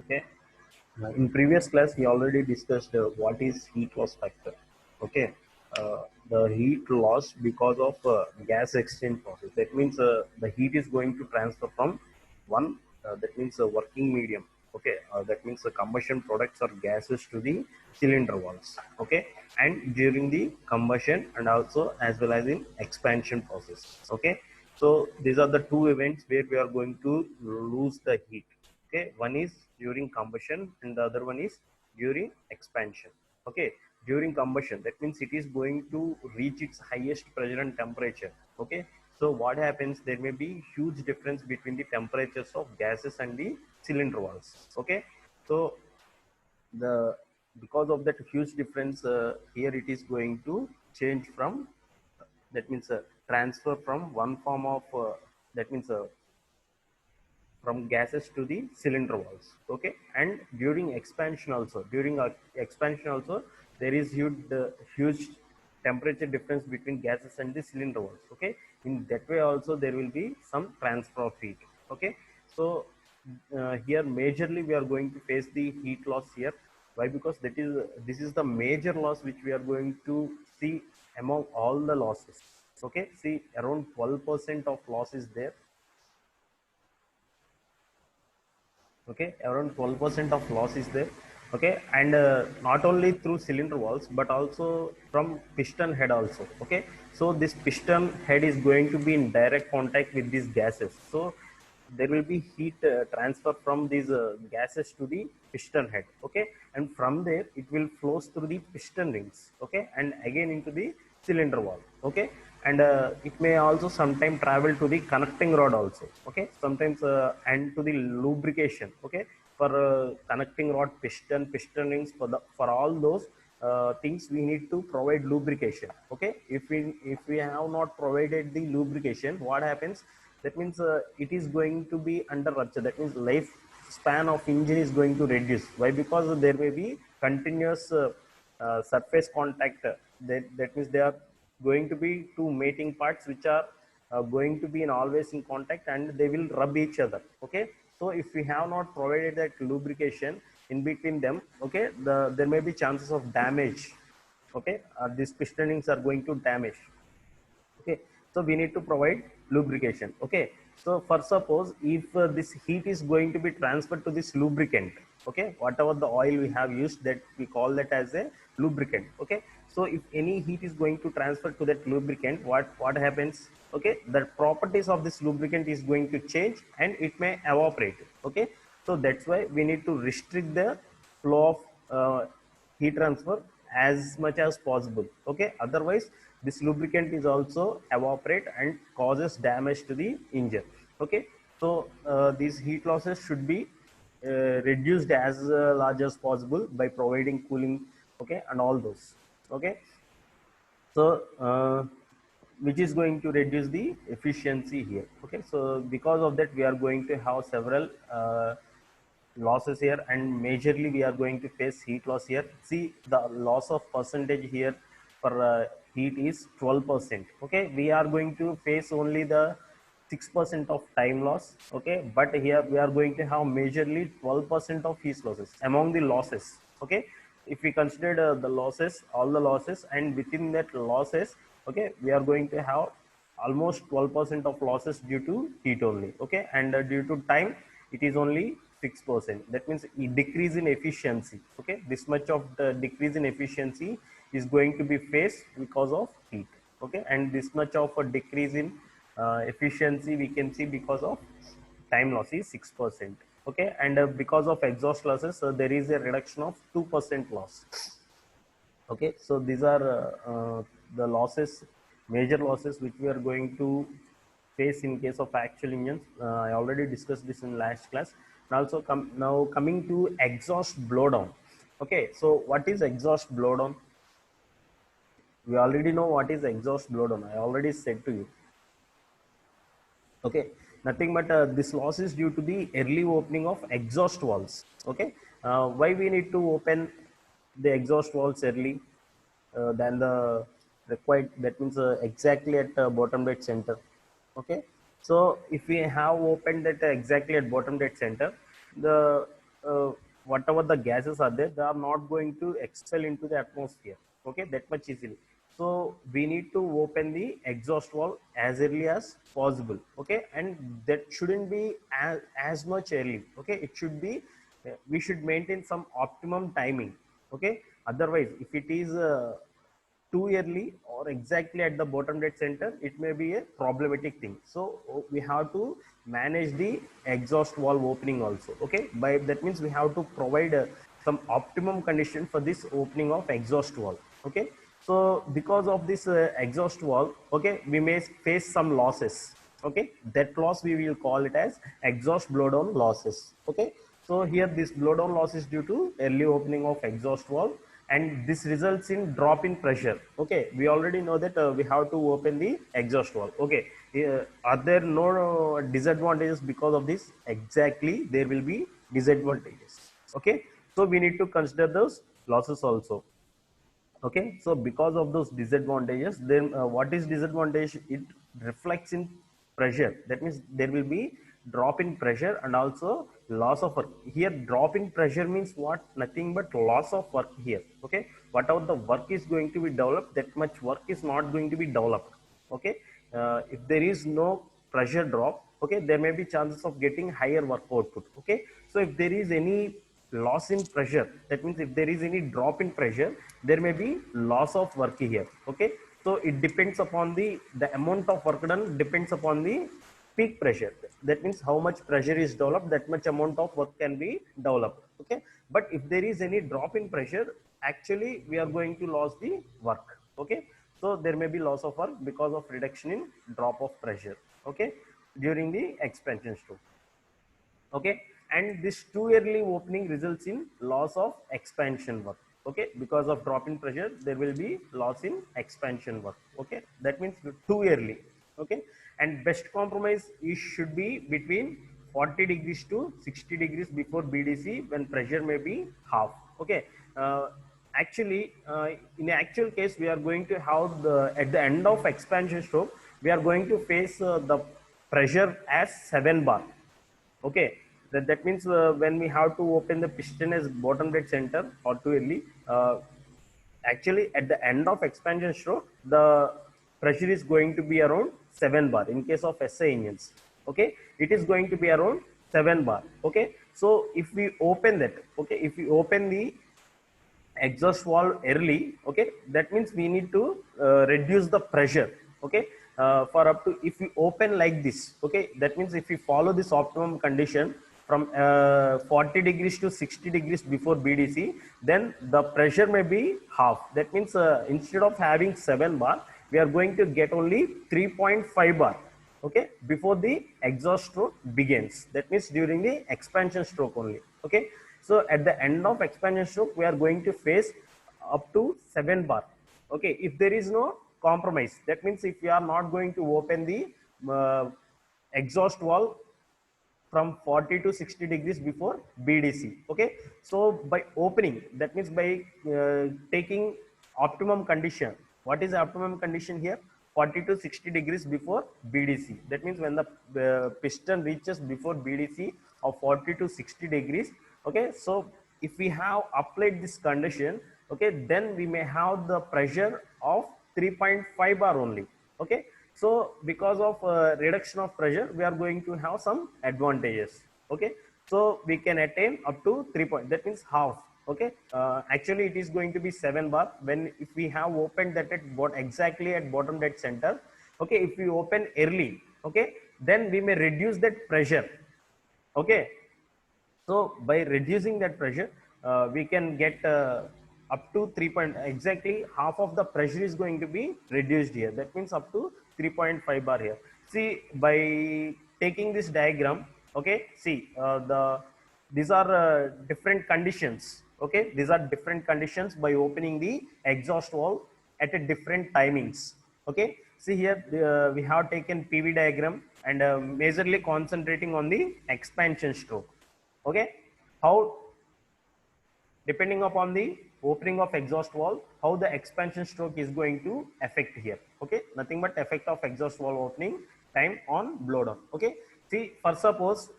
Okay. In previous class, we already discussed what is heat loss factor. Okay, the heat loss because of gas exchange process. That means the heat is going to transfer from one. That means a working medium. Okay, that means the combustion products or gases to the cylinder walls. Okay, and during the combustion and also as well as in expansion process. Okay, so these are the two events where we are going to lose the heat. Okay, one is during combustion and the other one is during expansion. Okay, during combustion, that means it is going to reach its highest pressure and temperature. Okay, so what happens, there may be huge difference between the temperatures of gases and the cylinder walls. Okay, so the because of that huge difference, here it is going to change from, that means transfer from one form of that means from gases to the cylinder walls. Okay, and during expansion also, there is huge temperature difference between gases and the cylinder walls. Okay, in that way also there will be some transfer of heat. Okay, so here majorly we are going to face the heat loss here. Why? Because this is the major loss which we are going to see among all the losses. Okay, see, around 12% of loss is there. Okay, around 12% of loss is there. Okay, and not only through cylinder walls but also from piston head also. Okay, so this piston head is going to be in direct contact with these gases, so there will be heat transfer from these gases to the piston head. Okay, and from there it will flows through the piston rings. Okay, and again into the cylinder wall. Okay, and it may also sometime travel to the connecting rod also. Okay, sometimes and to the lubrication. Okay, for connecting rod, piston rings, for all those things we need to provide lubrication. Okay, if we have not provided the lubrication, what happens, that means it is going to be under rupture. That means life span of engine is going to reduce. Why? Because there may be continuous surface contact. That means they are going to be two mating parts which are going to be in always in contact, and they will rub each other. Okay, so if we have not provided that lubrication in between them, okay, there may be chances of damage. Okay, these pistonings are going to damage. Okay, so we need to provide lubrication. Okay, so for suppose if this heat is going to be transferred to this lubricant. Okay, whatever the oil we have used, that we call that as a lubricant. Okay, so if any heat is going to transfer to that lubricant, what happens? Okay, the properties of this lubricant is going to change and it may evaporate. Okay, so that's why we need to restrict the flow of heat transfer as much as possible. Okay, otherwise this lubricant is also evaporate and causes damage to the engine. Okay, so these heat losses should be reduced as large as possible by providing cooling. Okay, and all those. Okay, so which is going to reduce the efficiency here. Okay, so because of that we are going to have several losses here, and majorly we are going to face heat loss here. See, the loss of percentage here for heat is 12%. Okay, we are going to face only the 6% of time loss. Okay, but here we are going to have majorly 12% of heat losses among the losses. Okay, if we consider the losses, all the losses, and within that losses, okay, we are going to have almost 12% of losses due to heat only. Okay, and due to time it is only 6%. That means a decrease in efficiency. Okay, this much of the decrease in efficiency is going to be faced because of heat. Okay, and this much of a decrease in efficiency we can see because of time loss is 6%. Okay, and because of exhaust losses, there is a reduction of 2% loss. Okay, so these are the losses, major losses which we are going to face in case of actual engines. I already discussed this in last class. And also now coming to exhaust blowdown. Okay, so what is exhaust blowdown? We already know what is exhaust blowdown. I already said to you. Okay, nothing but this loss is due to the early opening of exhaust valves. Okay, why we need to open the exhaust valves early than the required? That means exactly at bottom dead center. Okay, so if we have opened that exactly at bottom dead center, the whatever the gases are there, they are not going to expel into the atmosphere, okay, that much easily. So we need to open the exhaust valve as early as possible, okay, and that shouldn't be as much early, okay. It should be, we should maintain some optimum timing, okay. Otherwise, if it is too early or exactly at the bottom dead center, it may be a problematic thing. So we have to manage the exhaust valve opening also, okay. By that means we have to provide some optimum condition for this opening of exhaust valve, okay. So because of this exhaust valve, okay, we may face some losses, okay. That loss we will call it as exhaust blowdown losses, okay. So here this blowdown loss is due to early opening of exhaust valve, and this results in drop in pressure, okay. We already know that we have to open the exhaust valve, okay. Are there no disadvantages because of this? Exactly, there will be disadvantages, okay. So we need to consider those losses also, okay. So because of those disadvantages, then what is disadvantage? It reflects in pressure. That means there will be drop in pressure and also loss of work. Here drop in pressure means what? Nothing but loss of work here, okay. Whatever the work is going to be developed, that much work is not going to be developed, okay. If there is no pressure drop, okay, there may be chances of getting higher work output, okay. So if there is any loss in pressure, that means if there is any drop in pressure, there may be loss of work here, okay. So it depends upon the amount of work done depends upon the peak pressure. That means how much pressure is developed, that much amount of work can be developed, okay. But if there is any drop in pressure, actually we are going to lose the work, okay. So there may be loss of work because of reduction in drop of pressure, okay, during the expansion stroke, okay. And this too early opening results in loss of expansion work, okay. Because of drop in pressure, there will be loss in expansion work, okay. That means too early, okay. And best compromise is should be between 40 degrees to 60 degrees before BDC, when pressure may be half, okay. Actually, in actual case, we are going to have the, at the end of expansion stroke, we are going to face the pressure as 7 bar, okay. That means when we have to open the piston as bottom dead center or too early, actually at the end of expansion stroke, the pressure is going to be around 7 bar in case of SA engines, okay. It is going to be around 7 bar, okay. So if we open that, okay, if we open the exhaust valve early, okay, that means we need to reduce the pressure, okay. For up to, if we open like this, okay, that means if we follow this optimum condition from 40 degrees to 60 degrees before BDC, then the pressure may be half. That means instead of having 7 bar, we are going to get only 3.5 bar, okay, before the exhaust stroke begins. That means during the expansion stroke only, okay. So at the end of expansion stroke, we are going to face up to 7 bar, okay. If there is no compromise, that means if we are not going to open the uh, exhaust valve from 40 to 60 degrees before BDC, okay. So by opening, that means by taking optimum condition. What is the optimum condition here? 40 to 60 degrees before BDC. That means when the piston reaches before BDC of 40 to 60 degrees, okay. So if we have applied this condition, okay, then we may have the pressure of 3.5 bar only, okay. So because of reduction of pressure, we are going to have some advantages, okay. So we can attain up to 3 point, that means half, okay. Actually it is going to be 7 bar when, if we have opened that at exactly at bottom dead center, okay. If we open early, okay, then we may reduce that pressure, okay. So by reducing that pressure, we can get up to 3 point, exactly half of the pressure is going to be reduced here. That means up to 3.5 bar here. See, by taking this diagram, okay, see these are different conditions, okay. These are different conditions by opening the exhaust valve at a different timings, okay. See here, we have taken PV diagram and majorly concentrating on the expansion stroke, okay. How, depending upon the opening of exhaust valve, how the expansion stroke is going to affect here, okay. Nothing but effect of exhaust valve opening time on blowdown, okay. See, for suppose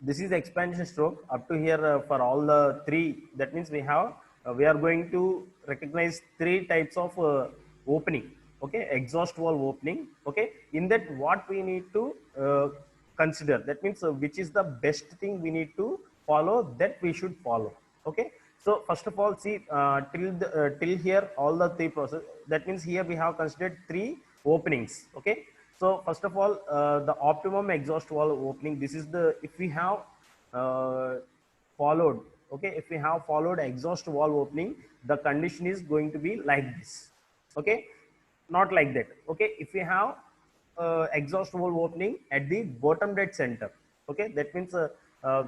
this is expansion stroke up to here for all the three. That means we are going to recognize three types of opening. Okay, exhaust valve opening. Okay, in that what we need to consider. That means which is the best thing we need to follow, that we should follow. Okay, so first of all, see till here all the three process. That means here we have considered three openings. Okay, so first of all, the optimum exhaust valve opening. This is the, if we have uh, followed, okay, if we have followed exhaust valve opening, the condition is going to be like this. Okay, not like that. Okay, if we have exhaust valve opening at the bottom dead center. Okay, that means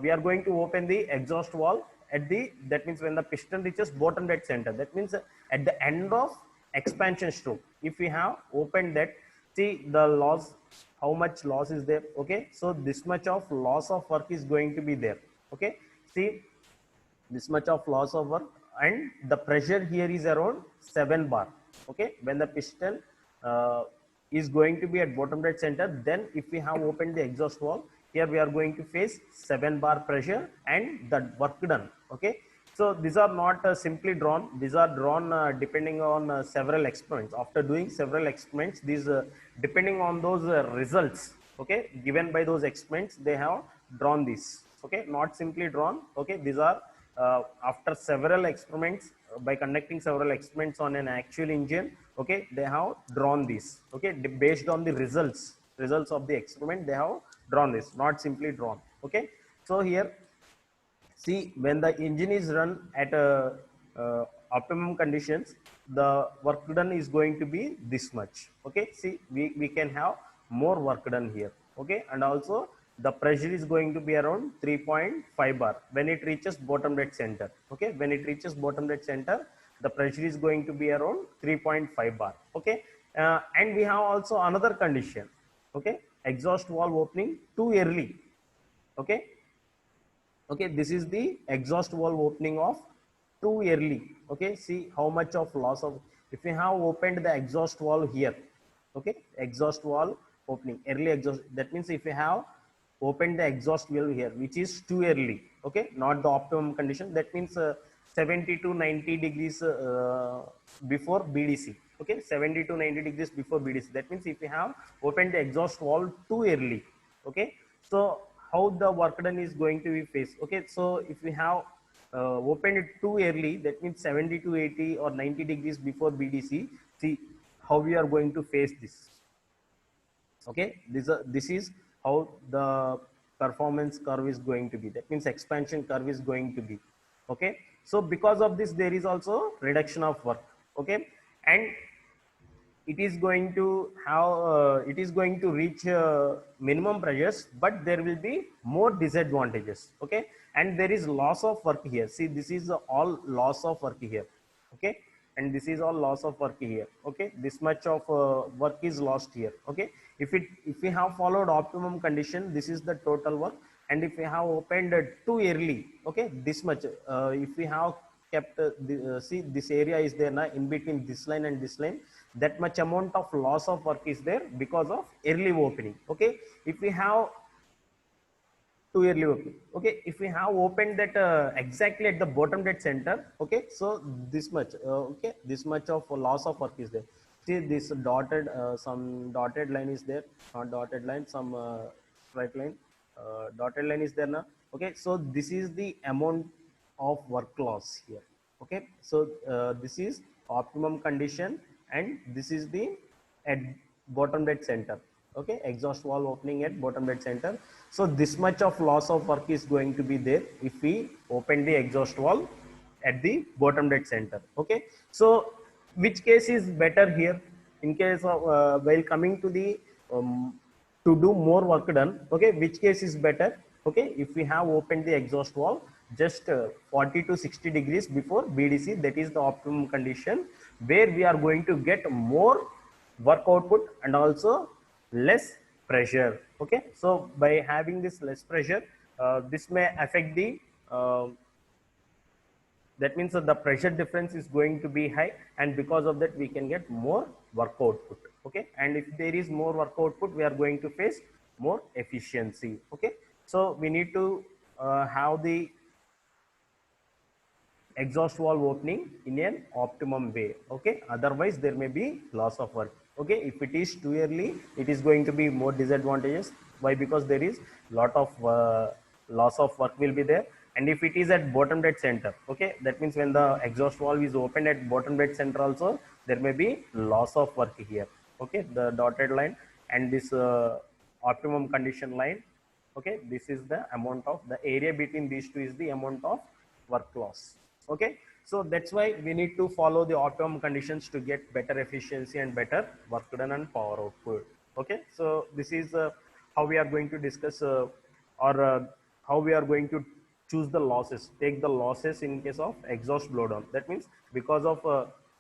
we are going to open the exhaust valve at the, that means when the piston reaches bottom dead center. That means at the end of expansion stroke, if we have opened that, see the loss, how much loss is there. Okay, so this much of loss of work is going to be there. Okay, see this much of loss of work, and the pressure here is around 7 bar. Okay, when the piston is going to be at bottom dead center, then if we have opened the exhaust valve, here we are going to face 7 bar pressure and the work done. Okay, so these are not simply drawn, these are drawn depending on several experiments. After doing several experiments, these depending on those results, okay, given by those experiments, they have drawn this. Okay, not simply drawn. Okay, these are after several experiments, by conducting several experiments on an actual engine. Okay, they have drawn this. Okay, based on the results of the experiment, they have drawn this, not simply drawn. Okay, so here, see when the engine is run at optimum conditions, the work done is going to be this much. Okay, see we can have more work done here. Okay, and also the pressure is going to be around 3.5 bar when it reaches bottom dead center. Okay, when it reaches bottom dead center, the pressure is going to be around 3.5 bar. Okay, and we have also another condition. Okay, exhaust valve opening too early. Okay, okay, this is the exhaust valve opening of too early. Okay, see how much of loss of, if we have opened the exhaust valve here. Okay, exhaust valve opening early exhaust, that means if we have opened the exhaust valve here, which is too early. Okay, not the optimum condition, that means 70 to 90 degrees before BDC. Okay, 70 to 90 degrees before BDC, that means if we have opened the exhaust valve too early. Okay, so how the work done is going to be faced. Okay, so if we have opened it too early, that means 70 to 80 or 90 degrees before BDC, see how we are going to face this. Okay, this is how the performance curve is going to be, that means expansion curve is going to be. Okay, so because of this there is also reduction of work. Okay, and it is going to have it is going to reach minimum pressures, but there will be more disadvantages. Okay, and there is loss of work here. See, this is all loss of work here. Okay, and this is all loss of work here. Okay, this much of work is lost here. Okay, if we have followed optimum condition, this is the total work. And if we have opened too early, okay, this much if we have kept see this area is there now in between this line and this line, that much amount of loss of work is there because of early opening. Okay, if we have too early opening, okay, if we have opened that exactly at the bottom dead center, okay, so this much okay, this much of loss of work is there. See this dotted some dotted line is there, not dotted line, some straight line, dotted line is there now. Okay, so this is the amount of work loss here. Okay, so this is optimum condition, and this is the at bottom dead center. Okay, exhaust valve opening at bottom dead center. So this much of loss of work is going to be there if we open the exhaust valve at the bottom dead center. Okay, so which case is better here in case of while coming to the to do more work done. Okay, which case is better? Okay, if we have opened the exhaust valve just 40 to 60 degrees before BDC, that is the optimum condition where we are going to get more work output and also less pressure. Okay, so by having this less pressure, this may affect the that means that the pressure difference is going to be high, and because of that we can get more work output. Okay, and if there is more work output, we are going to face more efficiency. Okay, So we need to have the exhaust valve opening in an optimum way. Okay, otherwise there may be loss of work. Okay, if it is too early, it is going to be more disadvantageous. Why? Because there is lot of loss of work will be there. And if it is at bottom dead center, okay, that means when the exhaust valve is opened at bottom dead center also, there may be loss of work here. Okay, the dotted line and this optimum condition line, okay, this is the amount of the area between these two is the amount of work loss. Okay, so that's why we need to follow the optimum conditions to get better efficiency and better work done and power output. Okay, so this is how we are going to discuss or how we are going to choose the losses, take the losses in case of exhaust blowdown. That means because of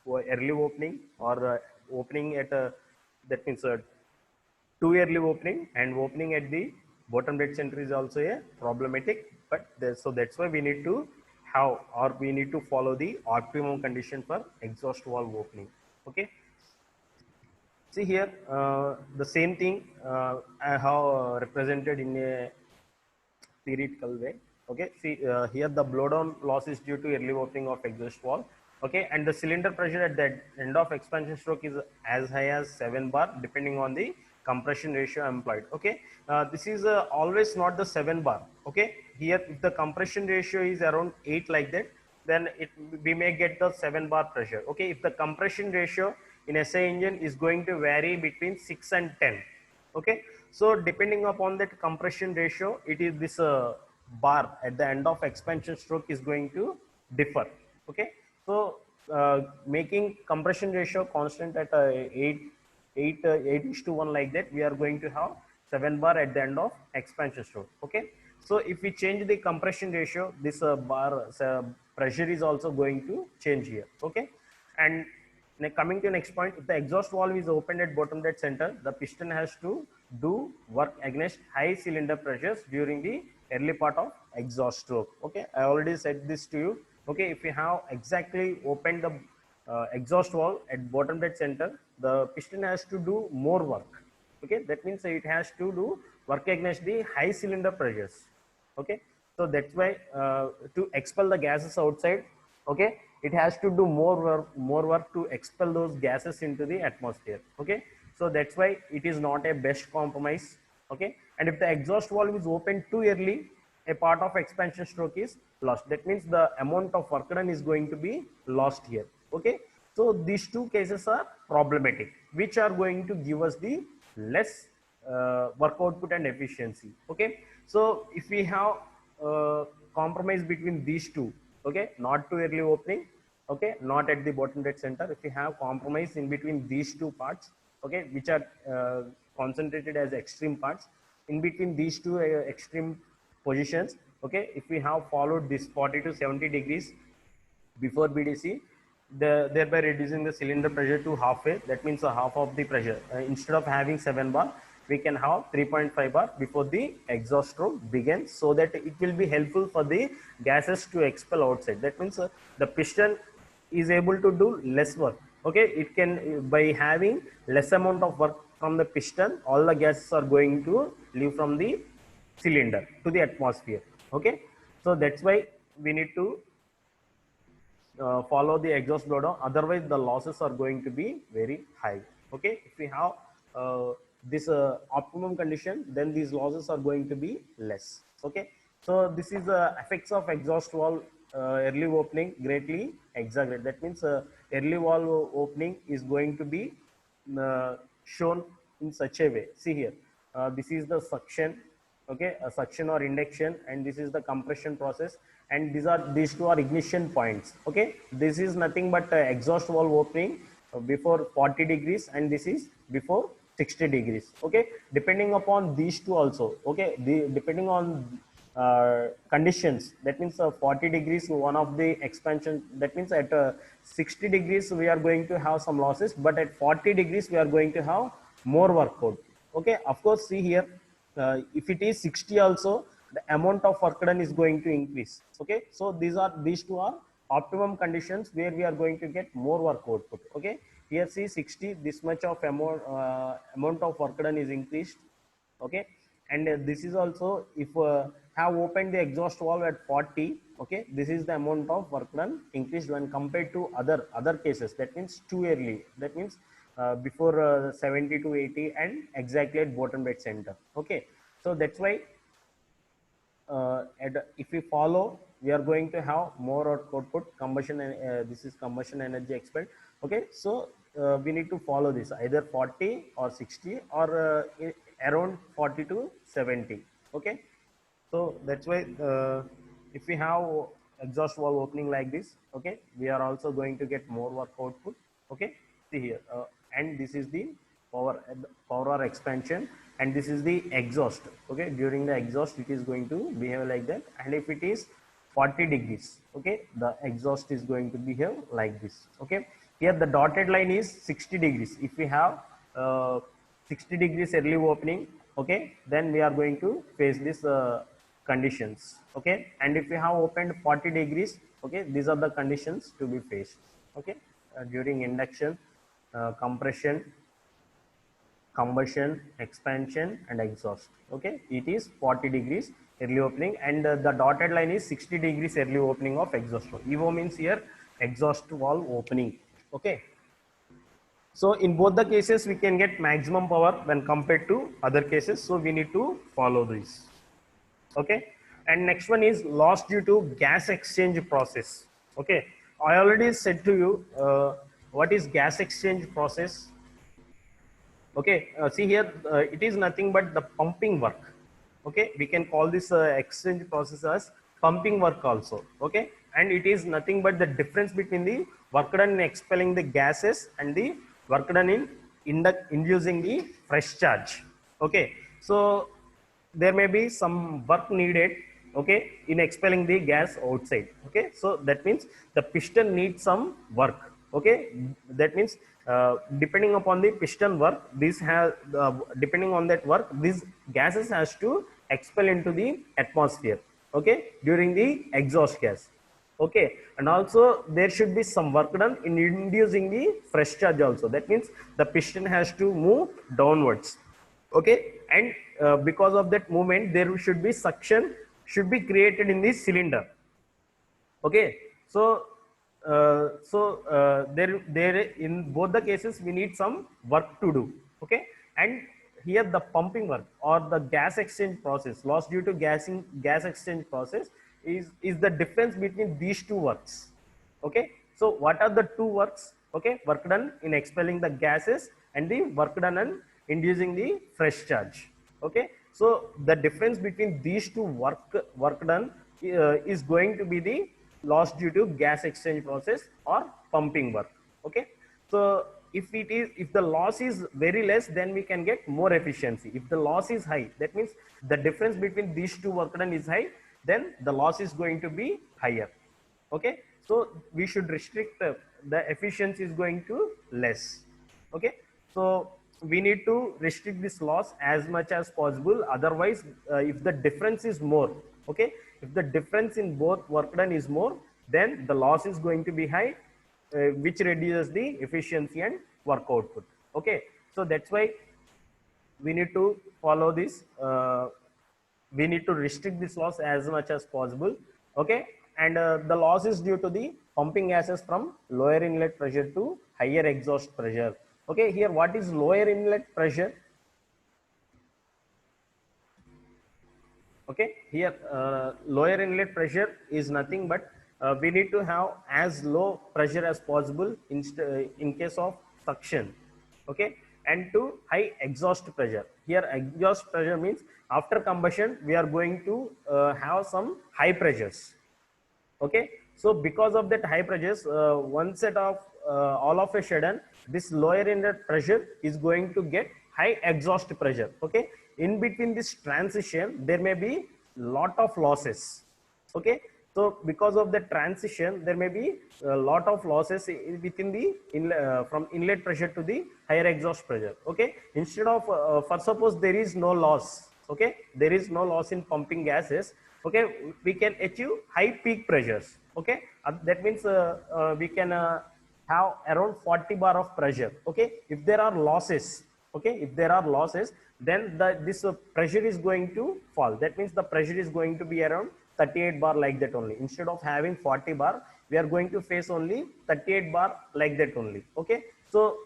early opening or opening at that means too early opening, and opening at the bottom dead center is also a problematic. But so that's why we need to have, or we need to follow the optimum condition for exhaust valve opening. Okay, see here the same thing I have represented in a theoretical way. Okay, see here the blowdown loss is due to early opening of exhaust valve. Okay, and the cylinder pressure at the end of expansion stroke is as high as 7 bar depending on the compression ratio employed. Okay, this is always not the 7 bar. Okay, here if the compression ratio is around 8 like that, then we may get the 7 bar pressure. Okay, if the compression ratio in SI engine is going to vary between 6 and 10. Okay, so depending upon that compression ratio, it is this bar at the end of expansion stroke is going to differ. Okay, so making compression ratio constant at 8 is to 1 like that, we are going to have 7 bar at the end of expansion stroke. Okay, so if we change the compression ratio, this bar pressure is also going to change here. Okay, and coming to next point, if the exhaust valve is opened at bottom dead center, the piston has to do work against high cylinder pressures during the early part of exhaust stroke. Okay, I already said this to you. Okay, if you have exactly opened the exhaust valve at bottom dead center, the piston has to do more work. Okay, that means it has to do work against the high cylinder pressures. Okay, so that's why to expel the gases outside, okay, it has to do more work to expel those gases into the atmosphere. Okay, so that's why it is not a best compromise. Okay, and if the exhaust valve is opened too early, a part of expansion stroke is lost. That means the amount of work done is going to be lost here. Okay, so these two cases are problematic, which are going to give us the less work output and efficiency. Okay, so if we have compromise between these two, okay, not too early opening, okay, not at the bottom dead center, if we have compromise in between these two parts, okay, which are concentrated as extreme parts, in between these two extreme positions, okay, if we have followed this 40 to 70 degrees before BDC, thereby reducing the cylinder pressure to halfway. That means a half of the pressure. Instead of having 7 bar, we can have 3.5 bar before the exhaust stroke begins, so that it will be helpful for the gases to expel outside. That means the piston is able to do less work. Okay, it can, by having less amount of work from the piston, all the gases are going to leave from the cylinder to the atmosphere. Okay, so that's why we need to follow the exhaust blow down, otherwise the losses are going to be very high. Okay, if we have this optimum condition, then these losses are going to be less. Okay, so this is the effects of exhaust valve early opening greatly exaggerate. That means early valve opening is going to be shown in such a way. See here, this is the suction. Okay, a suction or induction, and this is the compression process, and these two are ignition points. Okay, this is nothing but exhaust valve opening before 40 degrees, and this is before 60 degrees. Okay, depending upon these two also. Okay, depending on conditions, that means 40 degrees one of the expansion, that means at 60 degrees we are going to have some losses, but at 40 degrees we are going to have more workout. Okay, of course, see here, if it is 60 also, the amount of work done is going to increase. Okay, so these two are optimum conditions where we are going to get more work output. Okay, here see 60, this much of amount of work done is increased. Okay, and this is also if have opened the exhaust valve at 40, okay, this is the amount of work done increased when compared to other cases. That means too early, that means before 70 to 80 and exactly at bottom dead center. Okay, so that's why if we follow, we are going to have more output combustion, and this is combustion energy expelled. Okay, so we need to follow this either 40 or 60 or around 40 to 70. Okay, so that's why if we have exhaust valve opening like this, okay, we are also going to get more work output. Okay, see here, and this is the power or expansion, and this is the exhaust. Okay, during the exhaust it is going to behave like that, and if it is 40 degrees, okay, the exhaust is going to behave like this. Okay, here the dotted line is 60 degrees. If we have 60 degrees early opening, okay, then we are going to face this conditions. Okay, and if we have opened 40 degrees, okay, these are the conditions to be faced. Okay, during induction, compression, combustion, expansion, and exhaust. Okay, it is 40 degrees early opening, and the dotted line is 60 degrees early opening of exhaust valve. EVO means here exhaust valve opening. Okay, so in both the cases we can get maximum power when compared to other cases, so we need to follow this. Okay, and next one is loss due to gas exchange process. Okay, I already said to you what is gas exchange process. Okay, see here, it is nothing but the pumping work. Okay, we can call this exchange process as pumping work also. Okay, and it is nothing but the difference between the work done in expelling the gases and the work done in inducing the fresh charge. Okay, so there may be some work needed, okay, in expelling the gas outside. Okay, so that means the piston needs some work. Okay, that means depending upon the piston work, this has depending on that work, these gases has to expel into the atmosphere. Okay, during the exhaust gas. Okay, and also there should be some work done in inducing the fresh charge also. That means the piston has to move downwards. Okay, and because of that movement there should be suction should be created in the cylinder. Okay, so there in both the cases we need some work to do. Okay, and here the pumping work or the gas exchange process, loss due to gas exchange process, is the difference between these two works. Okay, so what are the two works? Okay, work done in expelling the gases and the work done in inducing the fresh charge. Okay, so the difference between these two work done is going to be the loss due to gas exchange process or pumping work. Okay, so if the loss is very less, then we can get more efficiency. If the loss is high, that means the difference between these two work done is high, then the loss is going to be higher. Okay, so we should restrict the efficiency is going to less. Okay, so we need to restrict this loss as much as possible. Otherwise if the difference is more, okay, if the difference in both work done is more, then the loss is going to be high, which reduces the efficiency and work output. Okay, so that's why we need to follow this, we need to restrict this loss as much as possible. Okay, and the loss is due to the pumping gases from lower inlet pressure to higher exhaust pressure. Okay, here what is lower inlet pressure? Okay, here lower inlet pressure is nothing but we need to have as low pressure as possible in case of suction. Okay, and to high exhaust pressure. Here exhaust pressure means after combustion we are going to have some high pressures. Okay, so because of that high pressures, one set of all of a sudden this lower inlet pressure is going to get high exhaust pressure. Okay, in between this transition there may be lot of losses. Okay, so because of the transition there may be a lot of losses within the from inlet pressure to the higher exhaust pressure. Okay, instead of for suppose there is no loss, okay, there is no loss in pumping gases. Okay, we can achieve high peak pressures. Okay, that means we can have around 40 bar of pressure. Okay, if there are losses, okay, if there are losses, then this pressure is going to fall. That means the pressure is going to be around 38 bar like that only. Instead of having 40 bar, we are going to face only 38 bar like that only. Okay, so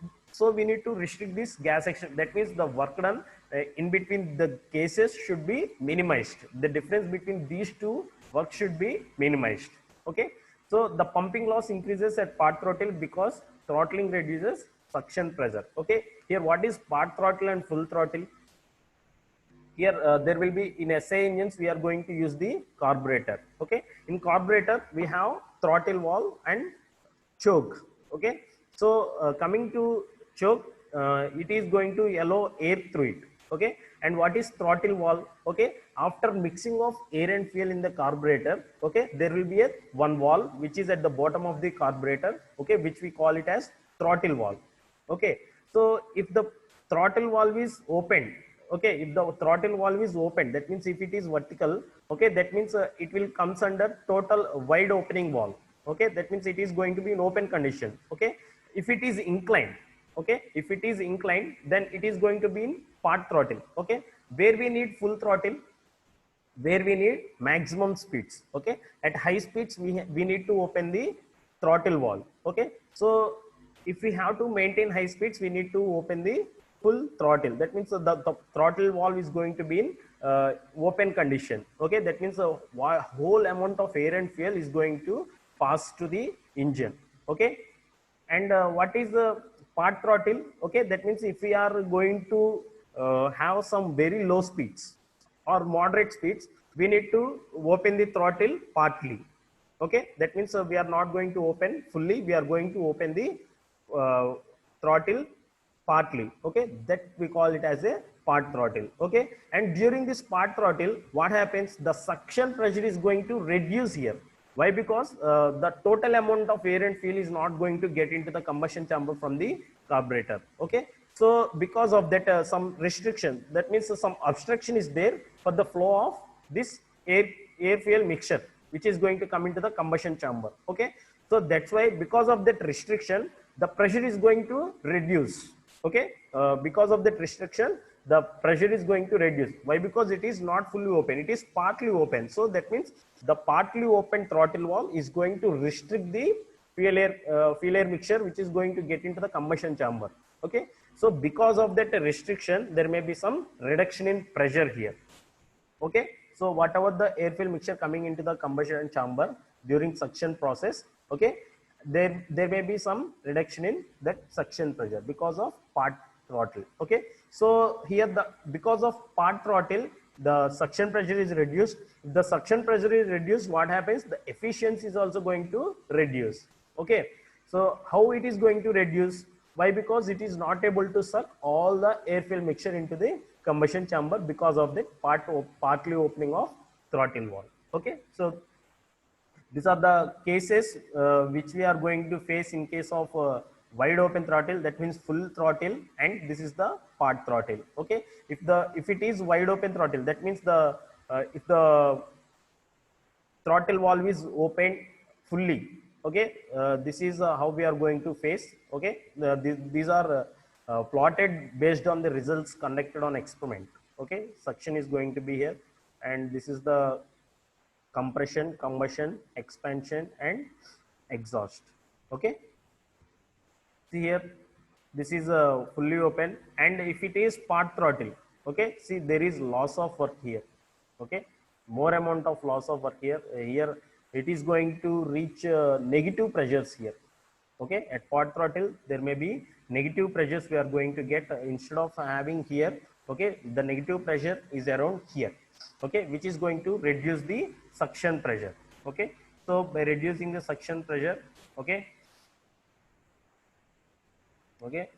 we need to restrict this gas exchange. That means the work done in between the cases should be minimized. The difference between these two work should be minimized. Okay, so the pumping loss increases at part throttle because throttling reduces suction pressure. Okay, here what is part throttle and full throttle? Here there will be in SI engines we are going to use the carburetor. Okay, in carburetor we have throttle valve and choke. Okay, so coming to choke, it is going to allow air through it. Okay, and what is throttle valve? Okay, after mixing of air and fuel in the carburetor, okay, there will be a one valve which is at the bottom of the carburetor, okay, which we call it as throttle valve. Okay, so if the throttle valve is open, okay, if the throttle valve is open, that means if it is vertical, okay, that means it will comes under total wide opening valve. Okay, that means it is going to be in open condition. Okay, if it is inclined, okay, if it is inclined, then it is going to be in part throttle. Okay, where we need full throttle, where we need maximum speeds. Okay, at high speeds we need to open the throttle valve. Okay, so if we have to maintain high speeds, we need to open the full throttle. That means the throttle valve is going to be in open condition. Okay, that means the whole amount of air and fuel is going to pass to the engine. Okay, and what is the part throttle? Okay, that means if we are going to have some very low speeds or moderate speeds, we need to open the throttle partly. Okay, that means we are not going to open fully, we are going to open the uh, throttle partly. Okay, that we call it as a part throttle. Okay, and during this part throttle, what happens, the suction pressure is going to reduce here. Why? Because the total amount of air and fuel is not going to get into the combustion chamber from the carburetor. Okay, so because of that some restriction, that means some obstruction is there for the flow of this air fuel mixture which is going to come into the combustion chamber. Okay, so that's why because of that restriction the pressure is going to reduce. Okay, because of that restriction the pressure is going to reduce. Why? Because it is not fully open, it is partly open. So that means the partly open throttle valve is going to restrict the fuel air mixture which is going to get into the combustion chamber. Okay, so because of that restriction there may be some reduction in pressure here. Okay, so whatever the air fuel mixture coming into the combustion chamber during suction process, okay, there may be some reduction in that suction pressure because of part throttle. Okay, so here the because of part throttle the suction pressure is reduced. If the suction pressure is reduced, what happens, the efficiency is also going to reduce. Okay, so how it is going to reduce? Why? Because it is not able to suck all the air fuel mixture into the combustion chamber because of the partly opening of throttle valve. Okay, so these are the cases which we are going to face in case of wide open throttle, that means full throttle, and this is the part throttle. Okay, if it is wide open throttle, that means the if the throttle valve is opened fully. Okay, this is how we are going to face. Okay, these are plotted based on the results conducted on experiment. Okay, suction is going to be here, and this is the compression, combustion, expansion, and exhaust. Okay, see here, this is fully open, and if it is part throttle, okay, see there is loss of work here. Okay, more amount of loss of work here. Here it is going to reach negative pressures here. Okay, at part throttle there may be negative pressures we are going to get instead of having here. Okay, the negative pressure is around here. Okay, which is going to reduce the suction pressure. Okay, so by reducing the suction pressure, okay, okay,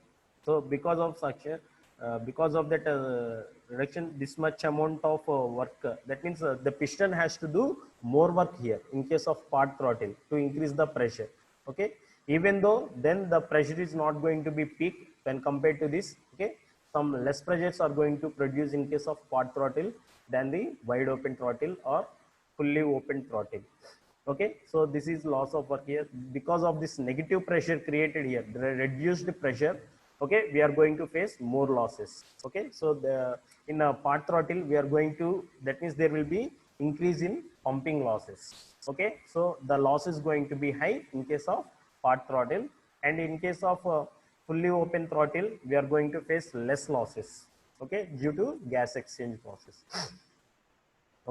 so because of suction, because of that reduction, this much amount of work, that means the piston has to do more work here in case of part throttle to increase the pressure. Okay, even though then the pressure is not going to be peak when compared to this. Okay, some less pressures are going to produce in case of part throttle than the wide open throttle or fully open throttle. Okay, so this is loss of work here because of this negative pressure created here, the reduced pressure. okay, we are going to face more losses. Okay, so the in a part throttle we are going to, that means there will be increase in pumping losses. Okay, so the loss is going to be high in case of part throttle, and in case of fully open throttle we are going to face less losses, okay, due to gas exchange process.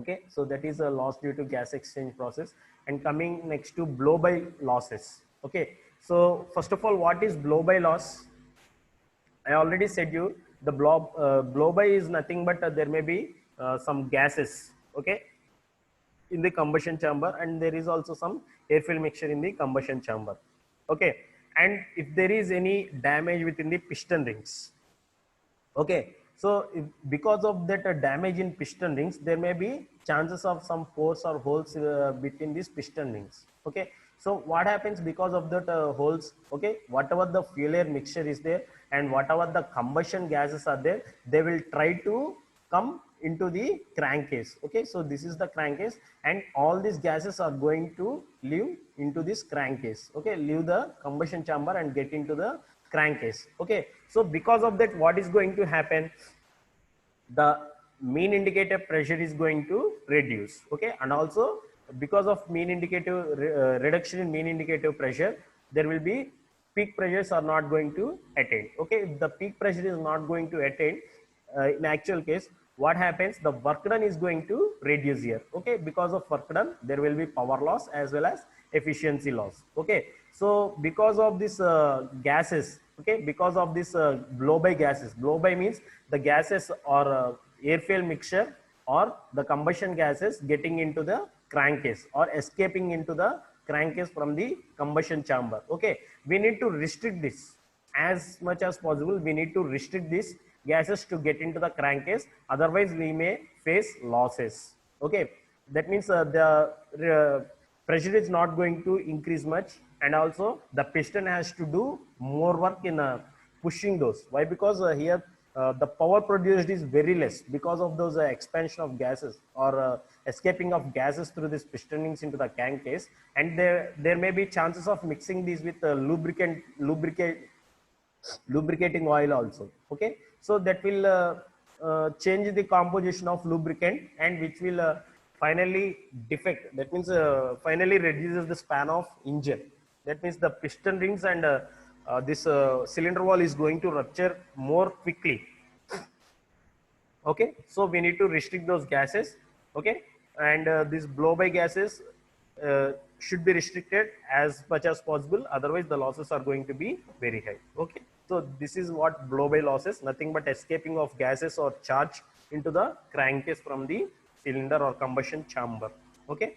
Okay, so that is a loss due to gas exchange process. And coming next to blow by losses. Okay, so first of all, what is blow by loss? I already said you, the blow by is nothing but there may be some gases, okay, in the combustion chamber, and there is also some air fill mixture in the combustion chamber. Okay, and if there is any damage within the piston rings, okay, so if, because of that damage in piston rings, there may be chances of some pores or holes between these piston rings. Okay, so what happens because of that holes? Okay, whatever the fuel air mixture is there and whatever the combustion gases are there, they will try to come into the crankcase. Okay, so this is the crankcase, and all these gases are going to leave into this crankcase. Okay, leave the combustion chamber and get into the crankcase. Okay, so because of that, what is going to happen? The mean indicator pressure is going to reduce. Okay, and also because of mean indicator reduction in mean indicator pressure, there will be peak pressures are not going to attain. Okay, if the peak pressure is not going to attain, in actual case, what happens? The work done is going to reduce here. Okay, because of work done, there will be power loss as well as efficiency loss. Okay, so because of this gases, okay, because of this blow by gases, blow by means the gases or air fuel mixture or the combustion gases getting into the crankcase or escaping into the crankcase from the combustion chamber. Okay, we need to restrict this as much as possible. We need to restrict these gases to get into the crankcase, otherwise we may face losses. Okay, that means the pressure is not going to increase much, and also the piston has to do more work in pushing those. Why? Because here the power produced is very less because of those expansion of gases or escaping of gases through this pistonings into the crankcase, and there may be chances of mixing these with lubricating oil also. Okay, so that will change the composition of lubricant, and which will finally defect, that means finally reduces the span of engine. That means the piston rings and this cylinder wall is going to rupture more quickly. Okay, so we need to restrict those gases. Okay, and these blow by gases should be restricted as much as possible, otherwise the losses are going to be very high. Okay, so this is what blow by losses, nothing but escaping of gases or charge into the crankcase from the cylinder or combustion chamber. Okay,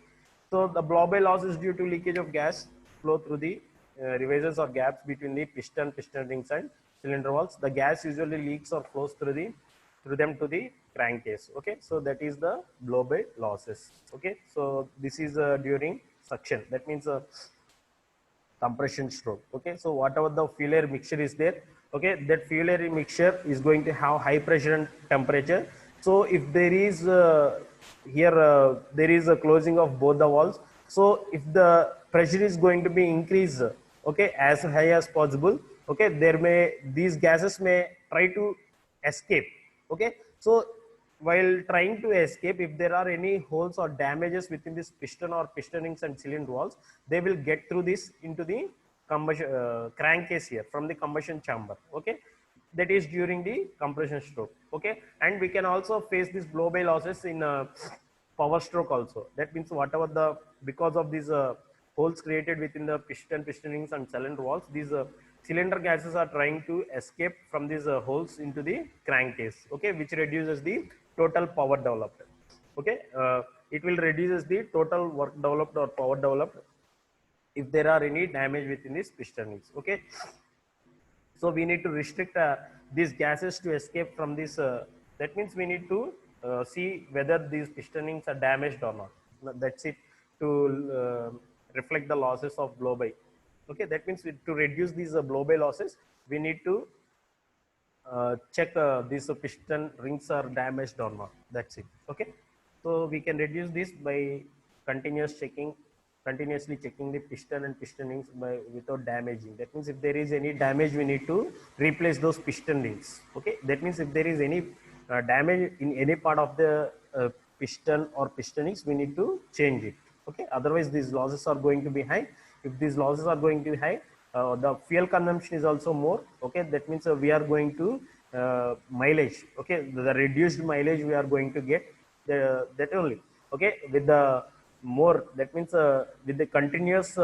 so the blow by loss is due to leakage of gas flow through the revises or gaps between the piston rings and cylinder walls. The gas usually leaks or flows through them to the crankcase. Okay, so that is the blow by losses. Okay, so this is during suction, that means compression stroke. Okay, so whatever the fuel air mixture is there, okay, that fuel air mixture is going to have high pressure and temperature. So if there is here there is a closing of both the walls, so if the pressure is going to be increased, okay, as high as possible, okay, there may, these gases may try to escape. Okay, so while trying to escape, if there are any holes or damages within this piston or piston rings and cylinder walls, they will get through this into the combustion crankcase here from the combustion chamber. Okay, that is during the compression stroke. Okay, and we can also face this blow by losses in power stroke also. That means whatever the, because of these holes created within the piston rings and cylinder walls, these cylinder gases are trying to escape from these holes into the crankcase. Okay, which reduces the total power developed. Okay, it will reduces the total work developed or power developed if there are any damage within these piston rings. Okay, so we need to restrict these gases to escape from this. That means we need to see whether these piston rings are damaged or not. That's it, to reflect the losses of blow by. Okay, that means to reduce these blow by losses, we need to check these piston rings are damaged or not. That's it. Okay, so we can reduce this by continuous checking continuously checking the piston and piston rings without damaging. That means if there is any damage, we need to replace those piston rings. Okay, that means if there is any damage in any part of the piston or piston rings, we need to change it. Okay, otherwise these losses are going to be high. If these losses are going to be high, the fuel consumption is also more. Okay, that means we are going to mileage. Okay, the reduced mileage we are going to get, that only. Okay, with the more, that means with the continuous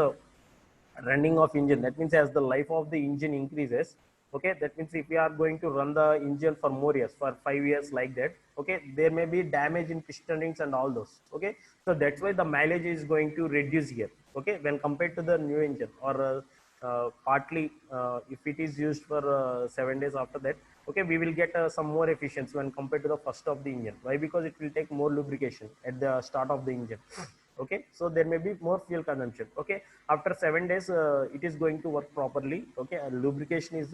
running of engine, that means as the life of the engine increases, okay, that means if we are going to run the engine for more years, for 5 years, like that, okay, there may be damage in piston rings and all those. Okay, so that's why the mileage is going to reduce here. Okay, when compared to the new engine, or partly if it is used for 7 days after that, okay, we will get some more efficiency when compared to the first of the engine. Why? Because it will take more lubrication at the start of the engine. Okay, so there may be more fuel consumption. Okay, after 7 days it is going to work properly. Okay, lubrication is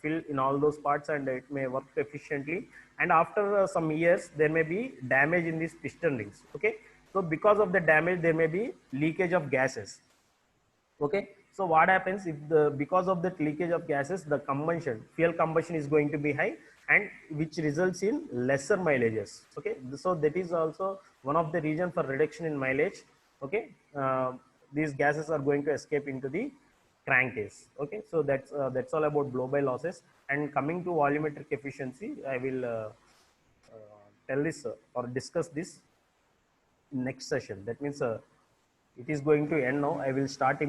filled in all those parts and it may work efficiently. And after some years there may be damage in these piston rings. Okay, so because of the damage there may be leakage of gases. Okay, so what happens if the, because of that leakage of gases, the combustion, fuel combustion is going to be high, and which results in lesser mileages. Okay, so that is also one of the reason for reduction in mileage. Okay, these gases are going to escape into the crankcase. Okay, so that's all about blow by losses. And coming to volumetric efficiency, I will tell this or discuss this next session. That means it is going to end now. I will start